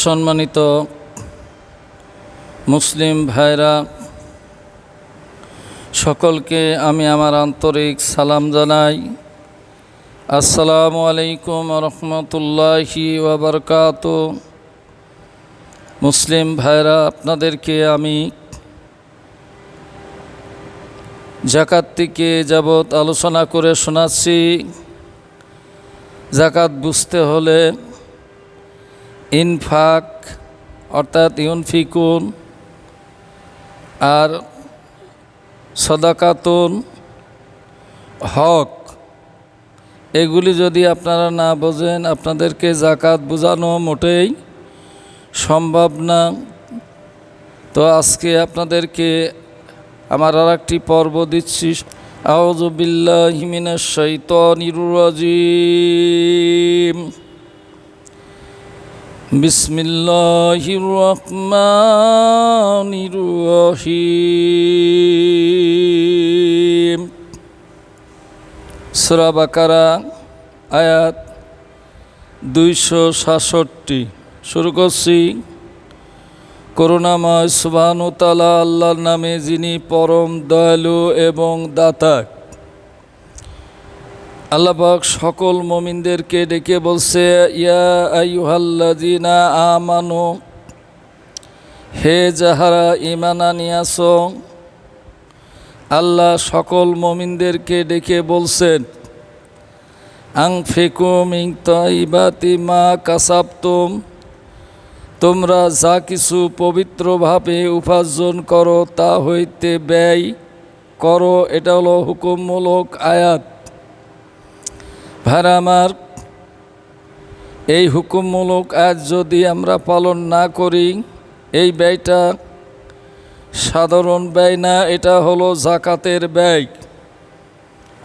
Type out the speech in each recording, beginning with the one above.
সম্মানিত মুসলিম ভাইরা, সকলকে আমি আমার আন্তরিক সালাম জানাই। আসসালামু আলাইকুম রহমতুল্লাহি ওয়া বারাকাতুহু। মুসলিম ভাইরা, আপনাদেরকে আমি যাকাত থেকে যাবৎ আলোচনা করে শোনাচ্ছি। যাকাত বুঝতে হলে ইনফাক অর্থাৎ ইউনফিকুন আর সদাকাতুন হক, এগুলি যদি আপনারা না বোঝেন আপনাদেরকে যাকাত বোঝানো মোটেই সম্ভব না। তো আজকে আপনাদেরকে আমার আরেকটি পর্ব দিচ্ছি। আউযু বিল্লাহি মিনাশ শাইতানির রাজিম। বিসমিল্লাহির রহমানির রহিম। সূরা বাকারা আয়াত 266। শুরু করছি। করুণাময় সুবহানাহু ওয়া তাআলা আল্লাহর নামে, যিনি পরম দয়ালু এবং দাতা। আল্লাহ পাক সকল মুমিনদেরকে ডেকে বলছে, ইয়া আইয়ুহাল্লাযীনা আমানু, হে যাহারা ঈমান আনিয়াছো। আল্লাহ সকল মুমিনদেরকে ডেকে বলছেন, আনফিকু মিন তাইয়্যিবাতি মা কাসাবতুম, তোমরা যা কিছু পবিত্রভাবে উপার্জন করো তা হইতে ব্যয় করো। এটা হলো হুকুমমূলক আয়াত। ভাইরা আমার, এই হুকুমমূলক আয়াত যদি আমরা পালন না করি, এই ব্যয়টা সাধারণ ব্যয় না, এটা হলো যাকাতের ব্যয়।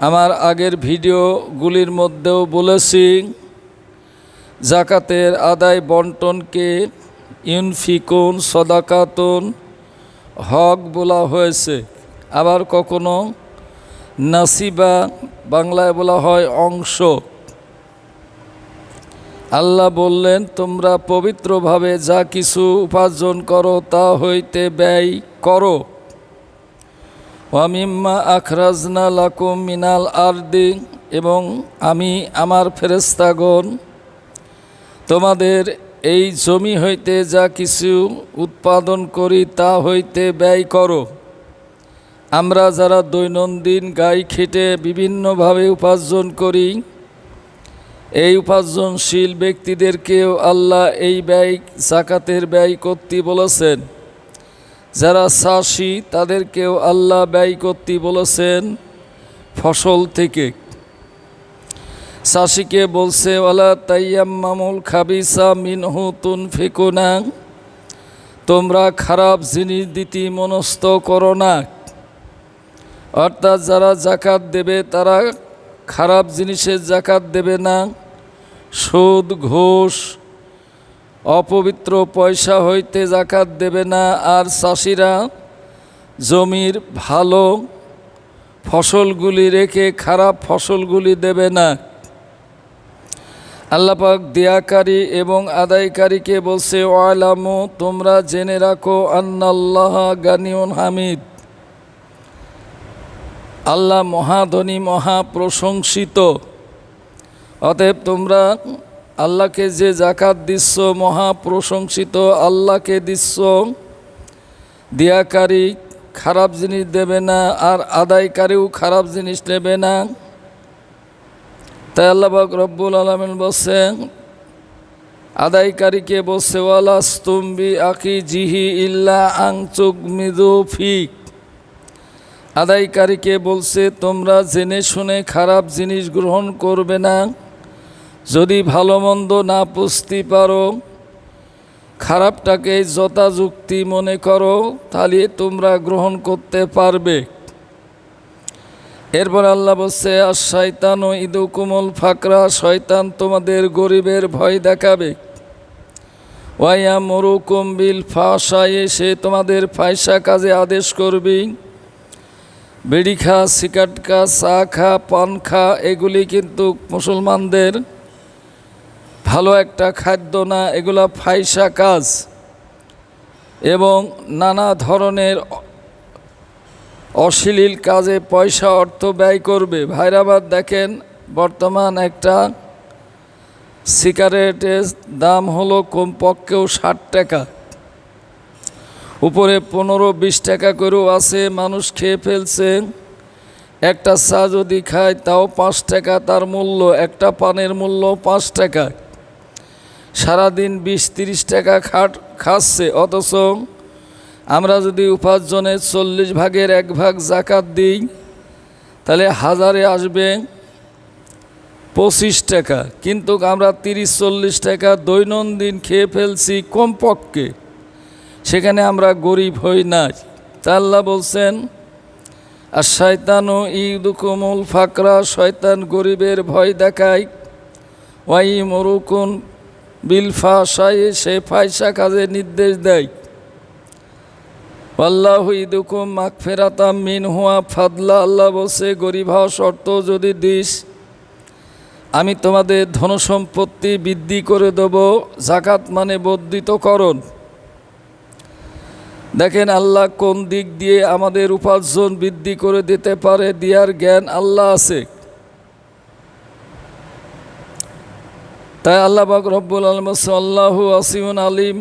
আমার আগের ভিডিওগুলির মধ্যেও বলেছি, যাকাতের আদায় বন্টনকে ইউনফিকুন, সদাকাতুন, হক বলা হয়েছে। আবার কখনো নাসিবা, বাংলায় বলা হয় অংশ। আল্লাহ বললেন, তোমরা পবিত্রভাবে যা কিছু উপার্জন করো তা হইতে ব্যয় করো। ওয়া মিম্মা আখরাজনা লাকুম মিনাল আরদি, এবং আমি আমার ফেরেশতাগণ তোমাদের এই জমি হইতে যা কিছু উৎপাদন করি তা হইতে ব্যয় করো। আমরা যারা দৈনন্দিন গাই খেটে বিভিন্নভাবে উপার্জন করি, এই উপার্জনশীল ব্যক্তিদেরকেও আল্লাহ এই ব্যয়, যাকাতের ব্যয় করতে বলেছেন। যারা চাষি তাদেরকেও আল্লাহ ব্যয় করতে বলেছেন ফসল থেকে। চাষিকে বলছে, ওয়ালা তাইয়াম্মামুল খাবিসা মিনহু তুনফিকুনা, তোমরা খারাপ জিনিস দিতে মনস্থ করো না। অর্থাৎ যারা যাকাত দেবে তারা খারাপ জিনিসের যাকাত দেবে না। সুদ, ঘুষ, অপবিত্র পয়সা হইতে যাকাত দেবে না। আর চাষিরা জমির ভালো ফসলগুলি রেখে খারাপ ফসলগুলি দেবে না। আল্লাহ পাক দেয়াকারী এবং আদায়কারীকে বলছে, ওয়ালামু, তোমরা জেনে রাখো, আন্নাল্লাহা গানিউন হামিদ, আল্লাহ মহাধনী, মহাপ্রশংসিত। অতএব তোমরা আল্লাহকে যে যাকাত দিচ্ছ, মহাপ্রশংসিত আল্লাহকে দিচ্ছ। দেয়াকারী খারাপ জিনিস দেবে না, আর আদায়কারীও খারাপ জিনিস নেবে না। তাই আল্লাহ পাক রব্বুল আলামিন বলছেন, আদায়কারীকে বলছে, ওয়ালাস্তুম বিআকিজিহি ইল্লা আন তুগমিদু ফি, আদায়কারীকে বলছে, তোমরা জেনে শুনে খারাপ জিনিস গ্রহণ করবে না। যদি ভালো মন্দ না বুঝতে পারো, খারাপটাকে যথাযুক্তি মনে করো, তাহলে তোমরা গ্রহণ করতে পারবে। এরপর আল্লাহ বলছে, আর শয়তানু ইদুকুমুল ফাকরা, শয়তান তোমাদের গরিবের ভয় দেখাবে। ওয়ায়ামুরুকুম বিল ফাহশায়ে, সে তোমাদের ফায়সা কাজে আদেশ করবে। বিড়ি খা, সিগারেট খা, চা খা, পান খা, এগুলি কিন্তু মুসলমানদের ভালো একটা খাদ্য না, এগুলা ফাইসা কাজ এবং নানা ধরনের অশ্লীল কাজে পয়সা অর্থ ব্যয় করবে। ভাইরাবাদ দেখেন, বর্তমান একটা সিগারেটের দাম হলো কমপক্ষেও 60 টাকা, উপরে 15-20 টাকা করেও আছে। মানুষ খেয়ে ফেলছে। একটা চা যদি খায় তাও 5 টাকা তার মূল্য, একটা পানের মূল্য 5 টাকা। সারাদিন 20-30 টাকা খাচ্ছে। অথচ আমরা যদি উপার্জনের 40 ভাগের 1 ভাগ জাকাত দিই তাহলে হাজারে আসবে 25 টাকা, কিন্তু আমরা 30-40 টাকা দৈনন্দিন খেয়ে ফেলছি কমপক্ষে। সেখানে আমরা গরিব হই না। তা আল্লাহ বলছেন, আর শয়তানও ইউদুকুমুল ফাকরা, শয়তান গরিবের ভয় দেখায়, ওয়াই মরুকুন বিল ফাশাই, সে ফায়সা কাজে নির্দেশ দেয়। আল্লাহু ইদুকুম মাগফিরাতাম মিনহু ওয়া ফাদলা, আল্লাহ বলছে গরিব হওয়া শর্ত যদি দিস আমি তোমাদের ধনসম্পত্তি বৃদ্ধি করে দেব। জাকাত মানে বর্ধিতকরণ। দেখেন আল্লাহ কোন দিক দিয়ে আমাদের উপার্জন বৃদ্ধি করে দিতে পারে, দেওয়ার জ্ঞান আল্লাহ আছে। তাই আল্লাহ পাক রব্বুল আলামিন আল্লাহু ওয়াসিউন আলিম,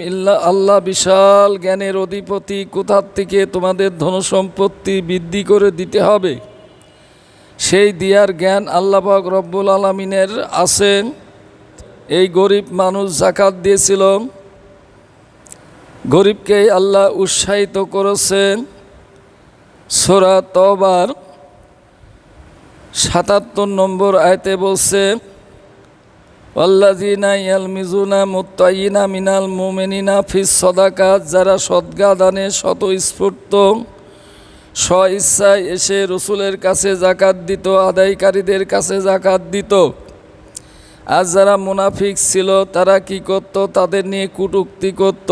আল্লাহ বিশাল জ্ঞানের অধিপতি। কোথার থেকে তোমাদের ধনসম্পত্তি বৃদ্ধি করে দিতে হবে সেই দিয়ার জ্ঞান আল্লাহ পাক রব্বুল আলামিনের আছে। এই গরিব মানুষ জাকাত দিয়েছিল, গরিবকেই আল্লাহ উৎসাহিত করেছেন। সূরা তওবার 77 নম্বর আয়াতে বলছে, ওয়াল্লাযীনা ইয়ালমিজুনা মুত্তাইয়িনা মিনাল মুমিনিনা ফিস সাদাকাত, যারা সদকা দানে স্বতঃস্ফূর্ত স্ব ইচ্ছায় এসে রসুলের কাছে জাকাত দিত, আদায়কারীদের কাছে জাকাত দিত। আর যারা মুনাফিক ছিল তারা কি করত? তাদের নিয়ে কটূক্তি করত।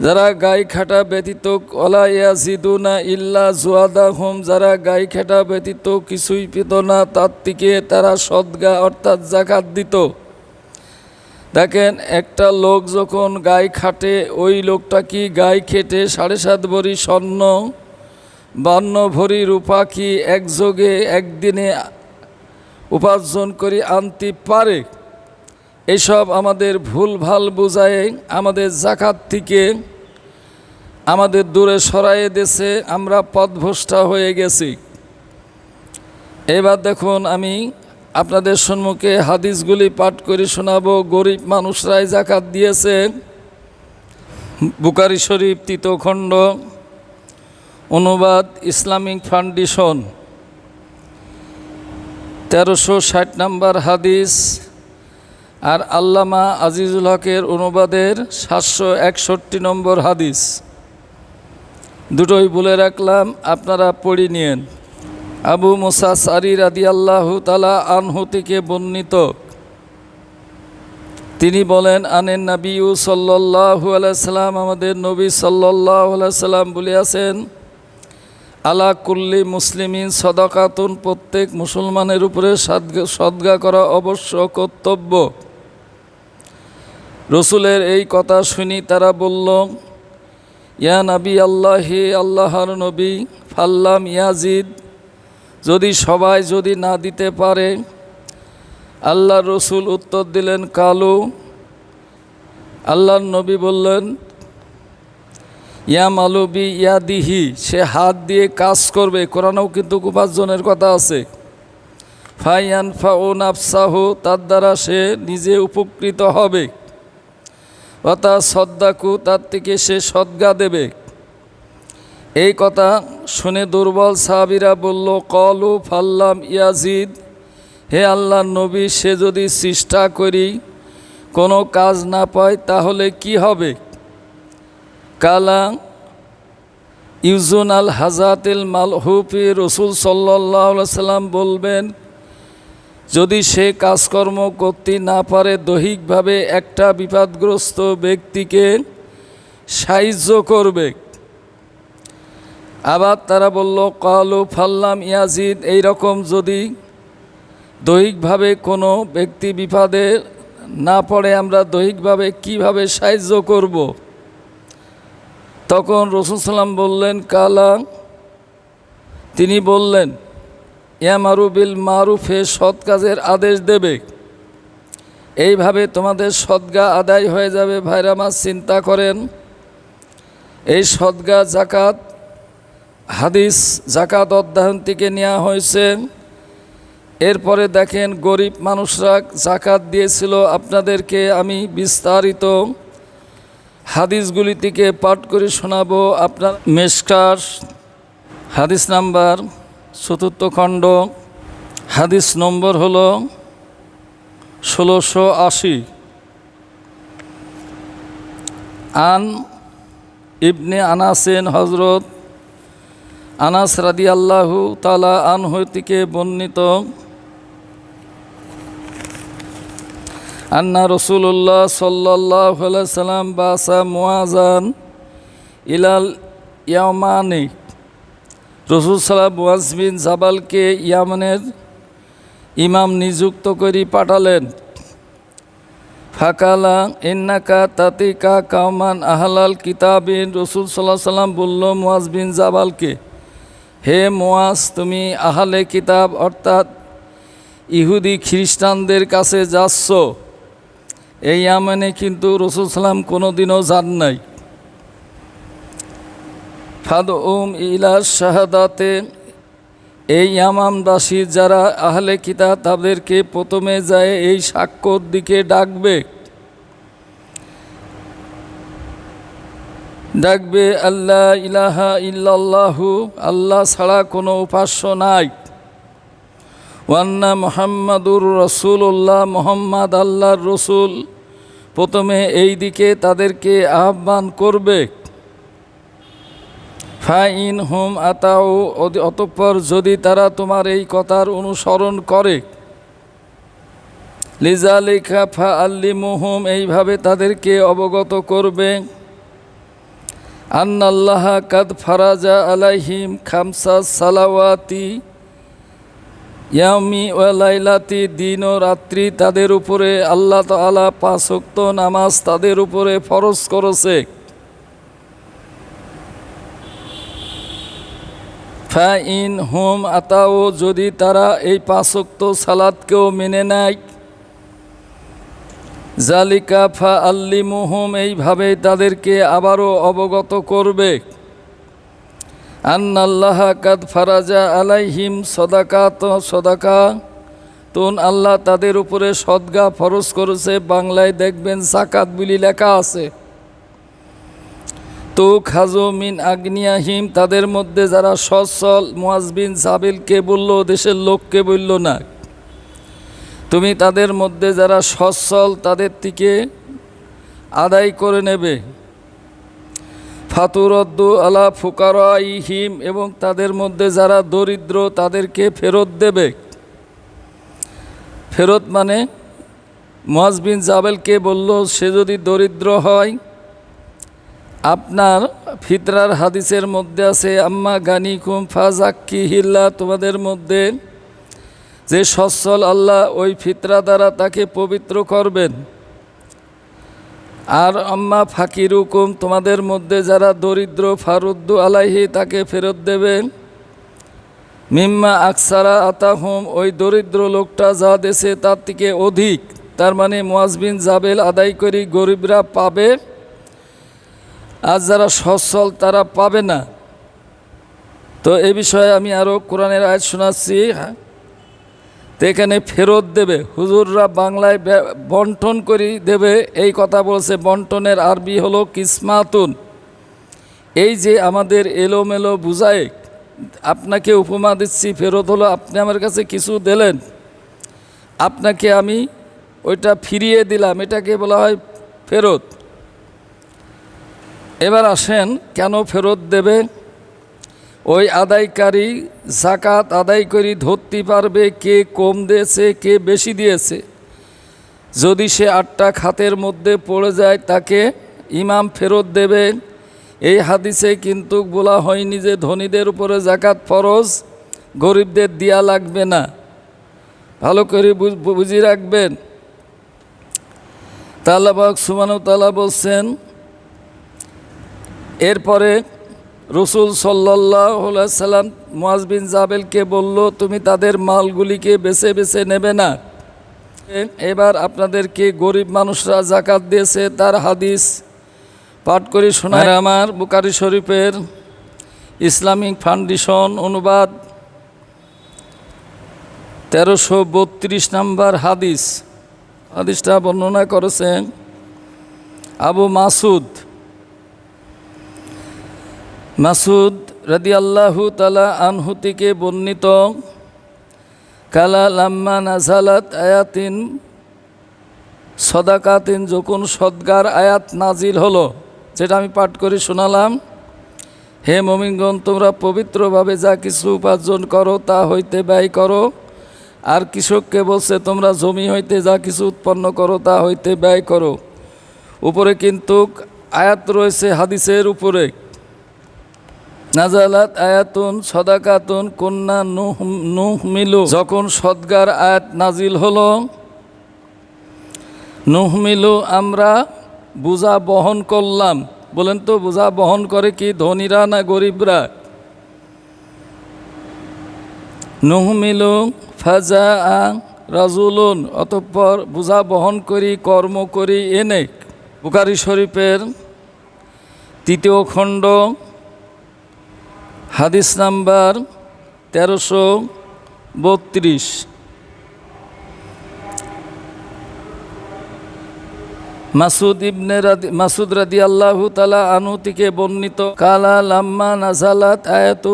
যারা গাই খাটা ব্যতীত ওয়ালা ইয়াজিদুনা ইল্লা জুয়াদাহুম, যারা গাই খাটা ব্যতীত কিছুই পেত না, তার থেকে তারা সদকা অর্থাৎ জাকাত দিত। দেখেন একটা লোক যখন গাই খাটে, ওই লোকটা কি গাই খেটে 7.5 ভরি স্বর্ণ 52 ভরি রূপা কি একযোগে একদিনে উপার্জন করে আনতে পারে? এসব আমাদের ভুল ভাল বুঝায় আমাদের জাকাত থেকে আমাদের দূরে সরাইয়ে দিয়েছে, আমরা পথভ্রষ্টা হয়ে গেছি। এবার দেখুন আমি আপনাদের সম্মুখে হাদিসগুলি পাঠ করে শোনাবো। গরিব মানুষরাই জাকাত দিয়েছে। বুখারী শরীফ 3 খণ্ড, অনুবাদ ইসলামিক ফাউন্ডেশন, 1360 নম্বর হাদিস। আর আল্লামা আজিজুল হকের অনুবাদের 761 নম্বর হাদিস। দুটোই বলে রাখলাম, আপনারা পড়ে নিয়েন। আবু মুসা আশআরী রাদিয়াল্লাহু তাআলা আনহু থেকে বর্ণিত, তিনি বলেন, আনেন নবী সাল্লাল্লাহু আলাইহি সাল্লাম, আমাদের নবী সাল্লাল্লাহু আলাইহি সাল্লাম বলিয়াছেন, আলা কুল্লি মুসলিমিন সাদাকাতুন, প্রত্যেক মুসলমানের উপরে সদকা করা অবশ্য কর্তব্য। রসুলের এই কথা শুনি তারা বলল, ইয়া নবী আল্লাহ, হে আল্লাহর নবী, ফাল্লাম ইয়াজিদ, যদি সবাই যদি না দিতে পারে? আল্লাহর রসুল উত্তর দিলেন, কালু, আল্লাহর নবী বললেন, ইয়া মালুবি ইয়াদিহি, সে হাত দিয়ে কাজ করবে। কোরআনেও কিন্তু উপার্জনের কথা আছে। ফাইয়ান ফাউ নাফসাহু, তার দ্বারা সে নিজে উপকৃত হবে। অতা সদ্দাকু, তার থেকে সে সদকা দেবে। এই কথা শুনে দুর্বল সাহাবীরা বলল, কলু ফাল্লাম ইয়াজিদ, হে আল্লাহর নবী, সে যদি চেষ্টা করি কোনো কাজ না পায় তাহলে কি হবে? কালা ইউজুন আল হাজাতিল মালহুফি, রসুল সাল্লাল্লাহু আলাইহি সাল্লাম বলবেন, যদি সে কাজকর্ম করতে না পারে, দৈহিকভাবে একটা বিপদগ্রস্ত ব্যক্তিকে সাহায্য করবে। আবার তারা বলল, কালু ফাল্লাম ইয়াজিদ, এইরকম যদি দৈহিকভাবে কোনো ব্যক্তি বিপদে না পড়ে আমরা দৈহিকভাবে কিভাবে সাহায্য করব। তখন রাসূল সাল্লাম বললেন কালা, তিনি বললেন ইয়ামারু বিল মারুফে, সৎ কাজের আদেশ দেবে। এইভাবে তোমাদের সদকা আদায় হয়ে যাবে। ভাইরা আমার চিন্তা করেন, এই সদকা জাকাত হাদিস জাকাত অধ্যয়ন থেকে নেওয়া হয়েছে। এরপরে দেখেন গরিব মানুষরা জাকাত দিয়েছিল। আপনাদেরকে আমি বিস্তারিত হাদিসগুলি থেকে পাঠ করে শোনাবো। আপনার মেশকার হাদিস নাম্বার ৪র্থ খণ্ড, হাদিস নম্বর হলো ১৬৮০। আন ইবনে আনাসেন, হজরত আনাস রাদিয়াল্লাহু তাআলা আনহু থেকে বর্ণিত, আন্না রাসূলুল্লাহ সাল্লাল্লাহু আলাইহি সাল্লাম বাসা মুআযান ইলাল ইয়ামানি, রাসূল সাল্লাল্লাহু মুআয বিন জাবালকে ইয়ামানের ইমাম নিযুক্ত করে পাঠালেন। ফাকালা ইন্নাকা তাতিকা কাওমান আহলাল কিতাবিন, রাসূল সাল্লাল্লাহু আলাইহি সাল্লাম বলল মুআয বিন জাবালকে, হে মুআয, তুমি আহলে কিতাব অর্থাৎ ইহুদি খ্রিস্টানদের কাছে যাচ্ছ। এই ইয়ামানে কিন্তু রাসূল সাল্লাম কোনোদিনও যান নাই। ফাদউম ইলা শাহাদাতে, এই ইয়ামানবাসী যারা আহলে কিতাব তাদেরকে প্রথমে যায় এই সাক্ষ্যর দিকে ডাকবে আল্লাহ ইলাহা ইল্লাল্লাহু, আল্লাহ ছাড়া কোনো উপাস্য নাই। ওয়ান্না মুহাম্মাদুর রাসূলুল্লাহ, মুহাম্মদ আল্লাহর রসুল। প্রথমে এই দিকে তাদেরকে আহ্বান করবে। ফাইন হুম আতাউ, অতঃপর যদি তারা তোমার এই কথার অনুসরণ করে, লিজালিকা ফা আল্লিমুহুম, এইভাবে তাদেরকে অবগত করবে, আন্নাল্লাহা কাদ ফারাজা আলাইহিম খামসা সালাওয়াতি ইয়ামি ওয়া লাইলাতি, দিন ও রাত্রি তাদের উপরে আল্লাহ তাআলা 5 ওয়াক্ত নামাজ তাদের উপরে ফরজ করেছে। ফাইন হুম আতাও, যদি তারা এই 5 ওয়াক্ত সালাতকেও মেনে নেয়, জালিকা ফা আল্লিমুহুম, এইভাবে তাদেরকে আবারও অবগত করবে, আন্নাল্লাহা কাদ ফারাজা আলাইহিম সদাকাতুন, আল্লাহ তাদের উপরে সদকা ফরজ করেছে। বাংলায় দেখবেন যাকাত বলে লেখা আছে। তো খাজু মিন আগ্নিয়াহিম, তাদের মধ্যে যারা সচ্ছল, মুআয বিন জাবালকে বলল, দেশের লোককে বলল না, তুমি তাদের মধ্যে যারা সচ্ছল তাদের থেকে আদায় করে নেবে। ফাতুরদ্দু আলা ফুকারাইহিম, এবং তাদের মধ্যে যারা দরিদ্র তাদেরকে ফেরত দেবে। ফেরত মানে মুআয বিন জাবালকে বলল, সে যদি দরিদ্র হয়, আপনার ফিতরার হাদিসের মধ্যে আছে আম্মা গানিকুম ফাজাক্কিহিল্লাহ, তোমাদের মধ্যে যে সচ্ছল আল্লাহ ওই ফিতরা দ্বারা তাকে পবিত্র করবেন। আর আম্মা ফাকিরুকুম, তোমাদের মধ্যে যারা দরিদ্র, ফারুদ্দু আলাইহি, তাকে ফেরত দেবেন। মিম্মা আকসারা আতাহুম, ওই দরিদ্র লোকটা যা দেশে তার থেকে অধিক, তার মানে মুআয বিন জাবাল আদায় করি গরিবরা পাবে, আর যারা সচ্ছল তারা পাবে না। তো এ বিষয়ে আমি আরও কোরআনের আয়াত শোনাচ্ছি। তো এখানে ফেরত দেবে, হুজুররা বাংলায় বন্টন করে দেবে এই কথা বলছে। বন্টনের আরবি হলো কিসমাতুন। এই যে আমাদের এলোমেলো বুঝায়, আপনাকে উপমা দিচ্ছি, ফেরত হলো আপনি আমার কাছে কিছু দিলেন, আপনাকে আমি ওইটা ফিরিয়ে দিলাম, এটাকে বলা হয় ফেরত। এবার আসেন কেন ফেরত দেবে। ওই আদায়কারী যাকাত আদায় করে ধরতে পারবে কে কম দিয়েছে কে বেশি দিয়েছে। যদি সে 8টা খাতের মধ্যে পড়ে যায় তাকে ইমাম ফেরত দেবে। এই হাদিসে কিন্তু বলা হয়নি যে ধনীদের উপরে যাকাত ফরজ, গরিবদের দেয়া লাগবে না। ভালো করে বুঝিয়ে রাখবেন। তা আল্লাহ পাক সুবহানাহু ওয়া তাআলা বলছেন, এরপরে রসুল সাল্লাল্লাহু আলাইহি সাল্লাম মুআজ বিন জাবেলকে বলল, তুমি তাদের মালগুলিকে বেছে বেছে নেবে না। এবার আপনাদেরকে গরিব মানুষরা জাকাত দিয়েছে তার হাদিস পাঠ করে শোনায়। আমার বুখারী শরীফের ইসলামিক ফাউন্ডেশন অনুবাদ 1332 নম্বর হাদিসটা বর্ণনা করেছেন আবু মাসুদ রাদিয়াল্লাহু তাআলা আনহু থেকে বর্ণিত, কালা লাম্মা নাজালাত আয়াতিন সদাকাতিন, যখন সদগার আয়াত নাজিল হলো, যেটা আমি পাঠ করে শোনালাম, হে মুমিনগণ, তোমরা পবিত্রভাবে যা কিছু উপার্জন করো তা হইতে ব্যয় করো। আর কৃষককে বলছে, তোমরা জমি হইতে যা কিছু উৎপন্ন করো তা হইতে ব্যয় করো। উপরে কিন্তু আয়াত রয়েছে হাদিসের উপরে, নাজালাত আয়াতুন সদাকাতুন কুন্না নুহমিলু, যখন সদগার আয়াত নাজিল হলো, নুহমিলু আমরা বোঝা বহন করলাম। বলেন তো, বোঝা বহন করে কি ধনীরা না গরিবরা? নুহমিলু ফাজা রাজুলুন, অতঃপর বোঝা বহন করি, কর্ম করি এনে। বুখারী শরীফের 3 খণ্ড হাদিস নাম্বার 1332। মাসুদ রাদিয়াল্লাহু তাআলা আনহু থেকে বর্ণিত, কালা লাম্মা নাজালাত আয়াতু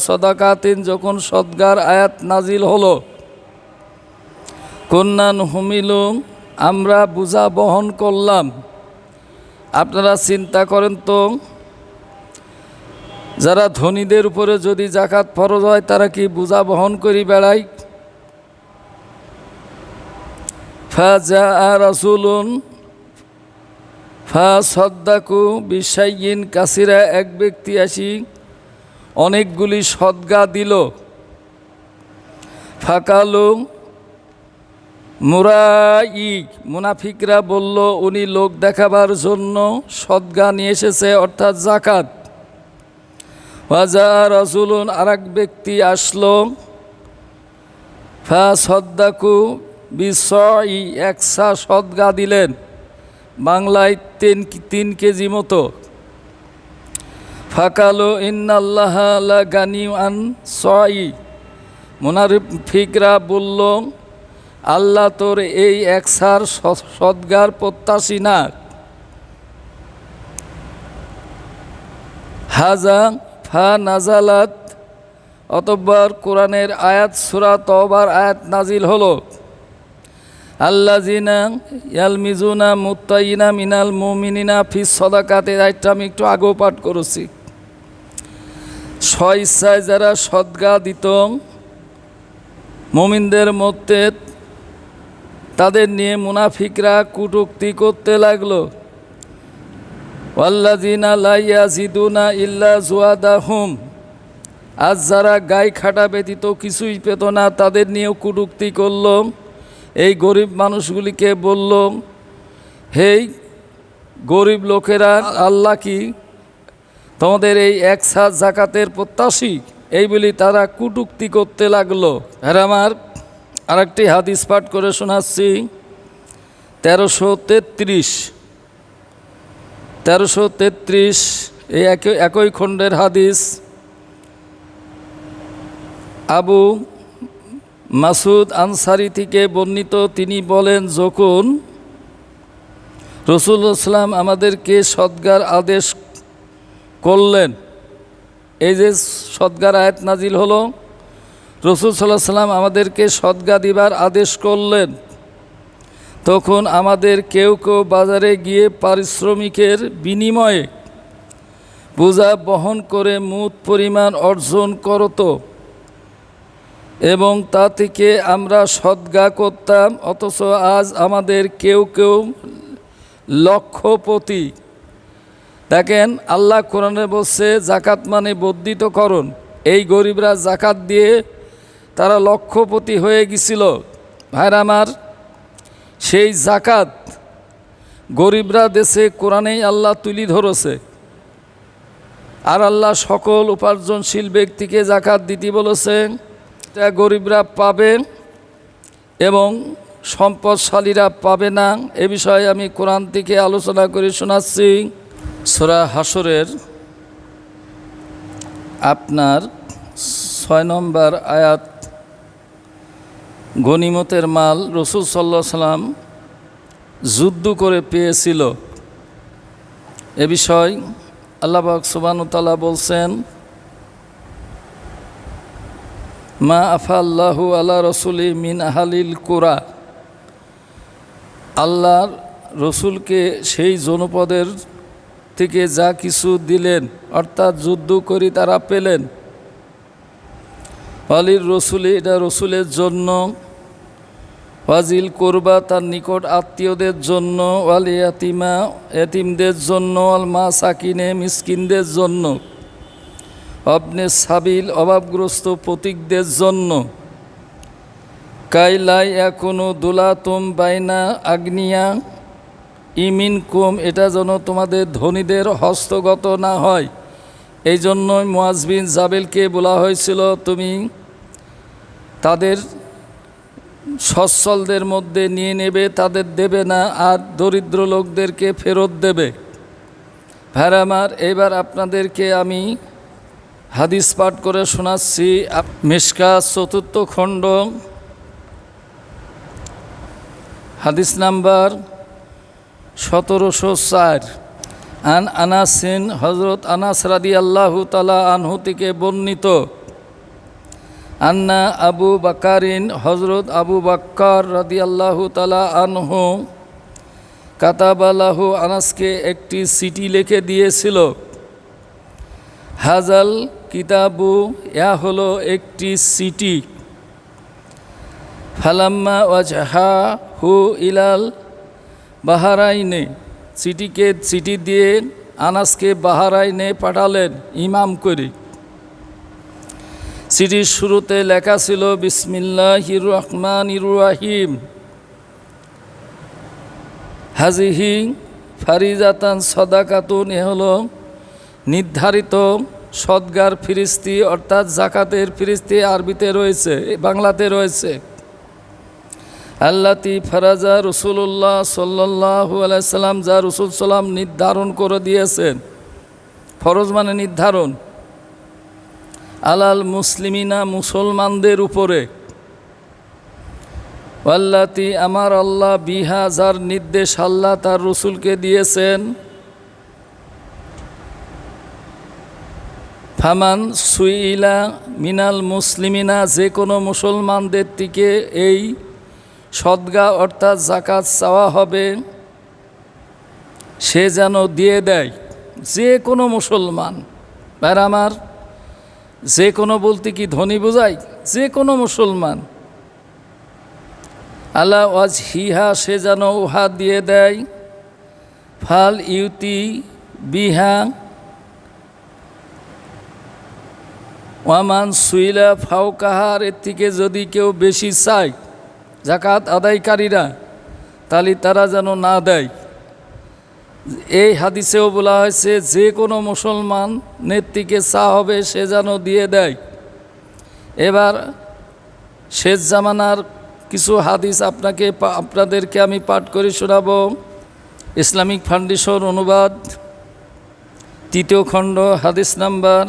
সদাকাতিন, যখন সদগার আয়াত নাজিল হলো, কুন্না নুহমিলু আমরা বোঝা বহন করলাম। আপনারা চিন্তা করেন তো, যারা ধনীদের উপরে যদি জাকাত ফরজ হয়, তারা কি বোঝা বহন করি বেড়ায়? ফাজা রাসূলুন ফাসাদ্দাকু বিশাইয়িন কাসিরা, এক ব্যক্তি আসি অনেকগুলি সদগা দিল। ফাকালু মুরাই, মুনাফিকরা বলল, উনি লোক দেখাবার জন্য সদগা নিয়ে এসেছে, অর্থাৎ জাকাত। ওয়াজা রাসূলুন, আর এক ব্যক্তি আসলো, ফাসাদ্দাকু বিশাই, 1 সা সদগা দিলেন, বাংলায় 3 কেজি মতো। ফাকালো ইন্নাল্লাহা লা গানিউন সাই, মুনাফিকরা বলল, আল্লাহ তোর এই 1 সার সদগার প্রত্যাশী না। হাজা ফা নাজালাত, অতঃপর কোরআনের আয়াত সূরা তওবার আয়াত নাজিল হলো, আল্লাযিনা ইয়ালমিজুনা মুত্তাইনা মিনাল মুমিনিনা ফিস সাদাকাতি, এটা আমি একটু আগেও পাঠ করেছি। স্বইচ্ছায় যারা সদগা দিত মুমিনদের মধ্যে, তাদের নিয়ে মুনাফিকরা কটূক্তি করতে লাগলো। ওয়াল্লাযিনা লা ইয়াজিদুনা ইল্লা জুয়াদাহুম, আজ যারা গায়ে খাটা ব্যতীত কিছুই পেত না, তাদের নিয়েও কটূক্তি করল। এই গরিব মানুষগুলিকে বলল, হে গরিব লোকেরা, আল্লাহ কি তোমাদের এই 1 সা জাকাতের প্রত্যাশী? এই বলি তারা কটূক্তি করতে লাগলো। আর আমার আরেকটি হাদিস পাঠ করে শোনাচ্ছি, 1333 এই একই খণ্ডের হাদিস। আবু মাসুদ আনসারি থেকে বর্ণিত, তিনি বলেন, যখন রাসূলুল্লাহ সাল্লাল্লাহু আলাইহি ওয়াসাল্লাম আমাদেরকে সদগার আদেশ করলেন, এই যে সদগার আয়াত নাজিল হলো, রাসূল সাল্লাল্লাহু আলাইহি ওয়াসাল্লাম আমাদেরকে সদগা দিবার আদেশ করলেন, তখন আমাদের কেউ কেউ বাজারে গিয়ে পারিশ্রমিকের বিনিময়ে বোঝা বহন করে মুদ পরিমাণ অর্জন করত এবং তা থেকে আমরা সদগা করতাম। অথচ আজ আমাদের কেউ কেউ লক্ষপতি। দেখেন, আল্লাহ কোরআনে বলছে জাকাত মানে বর্ধিতকরণ। এই গরিবরা জাকাত দিয়ে তারা লক্ষপতি হয়ে গেছিল। ভাইরা আমার, সেই জাকাত গরিবরা দেশে কোরআনেই আল্লাহ তুলি ধরেছে। আর আল্লাহ সকল উপার্জনশীল ব্যক্তিকে জাকাত দিতে বলেছেন। এটা গরিবরা পাবে এবং সম্পদশালীরা পাবে না। এ বিষয়ে আমি কোরআন থেকে আলোচনা করে শোনাচ্ছি। সূরা হাশরের আপনার 6 নম্বর আয়াত, গনিমতের মাল রাসূল সাল্লাল্লাহু আলাইহি সাল্লাম যুদ্ধ করে পেয়েছিল। এ বিষয় আল্লাহ পাক সুবহানাহু ওয়া তাআলা বলছেন, মা আফাল্লাহু আলা রাসূলি মিন আহলিল কুরা। আল্লাহ রসুলকে সেই জনপদের থেকে যা কিছু দিলেন, অর্থাৎ যুদ্ধ করে তারা পেলেন। ওয়ালির রসুলি, এটা রসুলের জন্য, ওয়াজিল কোরবা, তার নিকট আত্মীয়দের জন্য, ওয়াল ইয়াতিমা, এতিমদের জন্য, ওয়াল মাসাকিনে, মিসকিনদের জন্য, অবনে সাবিল, অভাবগ্রস্ত পথিকদের জন্য, কাইলাই এখনো দুলাতুম বাইনা আগ্নিয়া ইমিনকুম, এটা যেন তোমাদের ধনীদের হস্তগত না হয়। এই জন্যই মুআজ বিন জাবেলকে বলা হয়েছিল, তুমি তাদের সচ্ছলদের মধ্যে নিয়ে নেবে, তাদের দেবে না, আর দরিদ্র লোকদেরকে ফেরত দেবে। ভাইরা আমার, এবার আপনাদেরকে আমি হাদিস পাঠ করে শোনাচ্ছি। মিশকাত 4th খণ্ড, হাদিস নাম্বার 1704। আন আনাসিন, হযরত আনাস রাদিয়াল্লাহু তাআলা আনহু থেকে বর্ণিত, আন্না আবু বাকারিন, হযরত আবু বাক্কার রাদিয়াল্লাহু তাআলা আনহু কাতাবালাহু, আনাসকে একটি চিঠি লিখে দিয়েছিল। হাজাল কিতাবু, ইয়া হলো একটি চিঠি। ফালাম্মা ওয়াজহাহু ইলাল বাহারাইনে, চিঠি দিয়ে আনাসকে বাহারাইনে পাঠালেন ইমাম করে। চিঠির শুরুতে লেখা ছিল, বিসমিল্লাহির রহমানির রহিম, হাজিহি ফারিজাতান সাদাকাতুন, এ হলো নির্ধারিত সদগার ফিরিস্তি, অর্থাৎ জাকাতের ফিরিস্তি আরবিতে রয়েছে, বাংলাতে রয়েছে। আল্লাতি ফারাজা রাসূলুল্লাহ সাল্লাল্লাহু আলাইহি সাল্লাম, যা রাসূল সাল্লাম নির্ধারণ করে দিয়েছেন। ফরজ মানে নির্ধারণ। আলাল মুসলিমিনা, মুসলমানদের উপরে। আল্লাতি, আমার আল্লাহ, বিহা, যার নির্দেশ আল্লাহ তার রসুলকে দিয়েছেন। ফামান সুইলা মিনাল মুসলিমিনা, যে কোনো মুসলমানদের থেকে এই সদগা অর্থাৎ জাকাত চাওয়া হবে, সে যেন দিয়ে দেয়। যে কোনো মুসলমান। আর আমার, যে কোনো বলতে কি ধনী বোঝায়? যে কোনো মুসলমান। আলা ওয়াজহিহা, সে যেন উহা দিয়ে দেয়। ফাল ইউতি বিহা ওয়ামান সুইলা ফাওকাহার, এর থেকে যদি কেউ বেশি চায় জাকাত আদায়কারীরা, তাহলে তারা যেন না দেয়। এই হাদিসেও বলা হয়েছে, যে কোনো মুসলমানের থেকে চা হবে সে যেন দিয়ে দেয়। এবার শেষ জামানার কিছু হাদিস আপনাদেরকে আমি পাঠ করে শোনাব। ইসলামিক ফাউন্ডেশন অনুবাদ, 3য় খণ্ড, হাদিস নাম্বার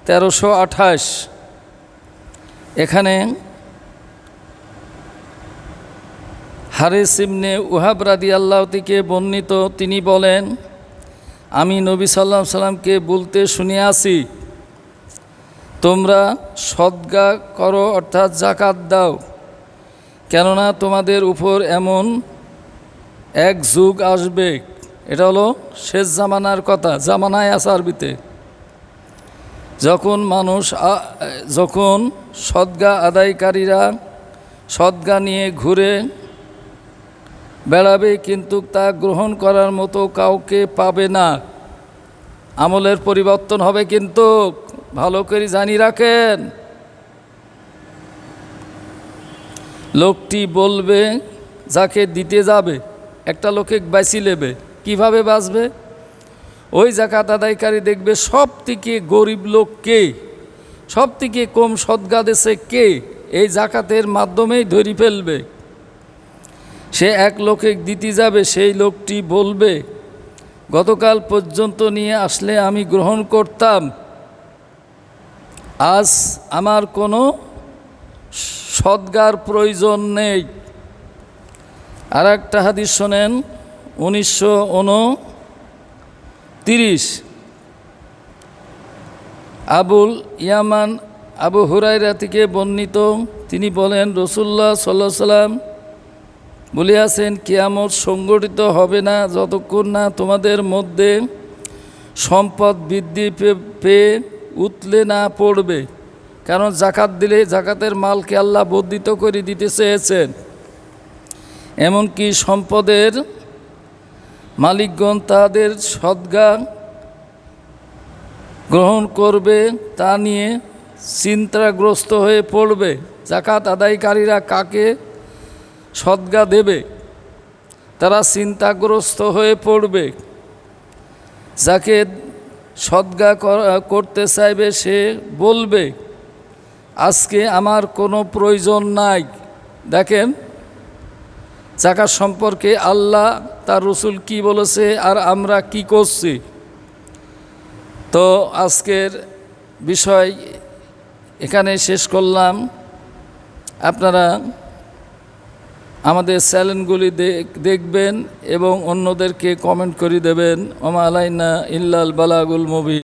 1328। এখানে হারিস ইবনে ওয়াহাব রাদিয়াল্লাহু থেকে বর্ণিত, তিনি বলেন, আমি নবী সাল্লাল্লাহু আলাইহি সাল্লামকে বলতে শুনিয়াছি, তোমরা সদগা করো অর্থাৎ জাকাত দাও, কেননা তোমাদের উপর এমন এক যুগ আসবে, এটা হলো শেষ জামানার কথা, জামানায় আছে আরবিতে, যখন সদগা আদায়কারীরা সদগা নিয়ে ঘুরে বেড়াবে, কিন্তু তা গ্রহণ করার মতো কাউকে পাবে না। আমলের পরিবর্তন হবে, কিন্তু ভালো করে জানি রাখেন, লোকটি বলবে যাকে দিতে যাবে, একটা লোকে বাঁচি নেবে, কীভাবে বাঁচবে? ওই জাকাত আদায়কারী দেখবে সব থেকে গরিব লোক কে, সব থেকে কম সদগা দেশে কে, এই জাকাতের মাধ্যমেই ধরি ফেলবে। সে এক লোকে দিতে যাবে, সেই লোকটি বলবে গতকাল পর্যন্ত নিয়ে আসলে আমি গ্রহণ করতাম, আজ আমার কোনো সদগার প্রয়োজন নেই। আর একটা হাদিস শোনেন, 1929, আবুল ইয়ামান আবু হুরায়রা থেকে বর্ণিত, তিনি বলেন রাসূলুল্লাহ সাল্লাল্লাহু আলাইহি ওয়াসাল্লাম বলিয়াছেন, কিয়ামত সংগঠিত হবে না যতক্ষণ না তোমাদের মধ্যে সম্পদ বৃদ্ধি পেয়ে উতলে না পড়বে। কারণ জাকাত দিলে জাকাতের মালকে আল্লাহ বর্ধিত করে দিতে চেয়েছেন। এমনকি সম্পদের মালিকগণ তাদের সদগা গ্রহণ করবে তা নিয়ে চিন্তাগ্রস্ত হয়ে পড়বে। জাকাত আদায়কারীরা কাকে সদগা দেবে, তারা চিন্তাগ্রস্ত হয়ে পড়বে। যাকে সদগা করতে চাইবে সে বলবে আজকে আমার কোনো প্রয়োজন নাই। দেখেন জাকাত সম্পর্কে আল্লাহ তার রাসূল কি বলেছে আর আমরা কি করছি। তো আজকের বিষয় এখানে শেষ করলাম। আপনারা আমাদের চ্যানেলগুলি দেখবেন এবং অন্যদেরকে কমেন্ট করে দেবেন। ওমা আলাইনা ইল্লাল বালাগুল মুবিন।